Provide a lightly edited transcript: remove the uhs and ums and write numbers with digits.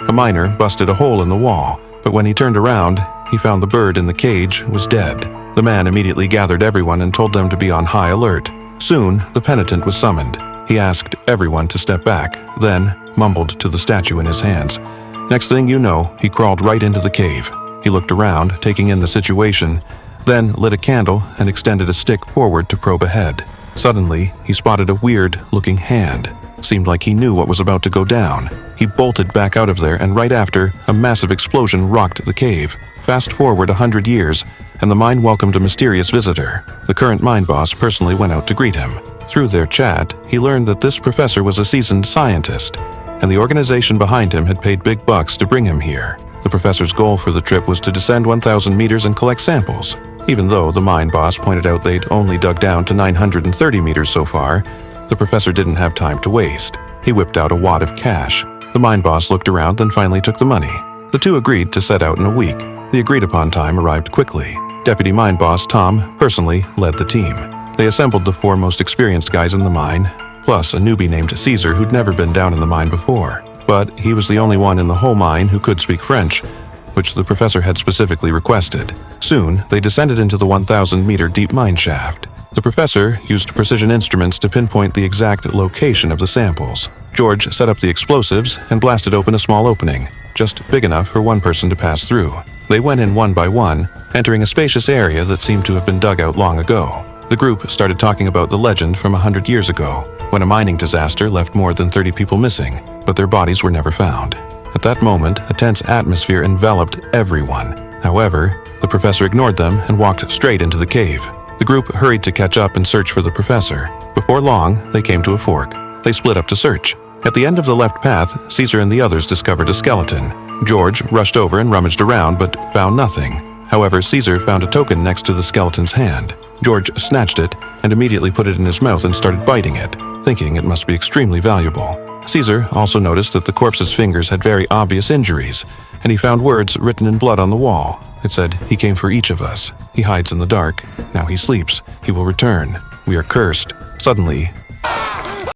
A miner busted a hole in the wall, but when he turned around, he found the bird in the cage was dead. The man immediately gathered everyone and told them to be on high alert. Soon, the penitent was summoned. He asked everyone to step back, then mumbled to the statue in his hands. Next thing you know, he crawled right into the cave. He looked around, taking in the situation, then lit a candle and extended a stick forward to probe ahead. Suddenly, he spotted a weird-looking hand. Seemed like he knew what was about to go down. He bolted back out of there, and right after, a massive explosion rocked the cave. Fast forward 100 years, and the mine welcomed a mysterious visitor. The current mine boss personally went out to greet him. Through their chat, he learned that this professor was a seasoned scientist, and the organization behind him had paid big bucks to bring him here. The professor's goal for the trip was to descend 1,000 meters and collect samples. Even though the mine boss pointed out they'd only dug down to 930 meters so far, the professor didn't have time to waste. He whipped out a wad of cash. The mine boss looked around, then finally took the money. The two agreed to set out in a week. The agreed-upon time arrived quickly. Deputy mine boss Tom personally led the team. They assembled the 4 most experienced guys in the mine, plus a newbie named Caesar who'd never been down in the mine before. But he was the only one in the whole mine who could speak French, which the professor had specifically requested. Soon, they descended into the 1,000-meter deep mine shaft. The professor used precision instruments to pinpoint the exact location of the samples. George set up the explosives and blasted open a small opening, just big enough for one person to pass through. They went in one by one, entering a spacious area that seemed to have been dug out long ago. The group started talking about the legend from 100 years ago, when a mining disaster left more than 30 people missing, but their bodies were never found. At that moment, a tense atmosphere enveloped everyone. However, the professor ignored them and walked straight into the cave. The group hurried to catch up and search for the professor. Before long, they came to a fork. They split up to search. At the end of the left path, Caesar and the others discovered a skeleton. George rushed over and rummaged around, but found nothing. However, Caesar found a token next to the skeleton's hand. George snatched it and immediately put it in his mouth and started biting it, thinking it must be extremely valuable. Caesar also noticed that the corpse's fingers had very obvious injuries, and he found words written in blood on the wall. It said, "He came for each of us. He hides in the dark. Now he sleeps. He will return. We are cursed." Suddenly,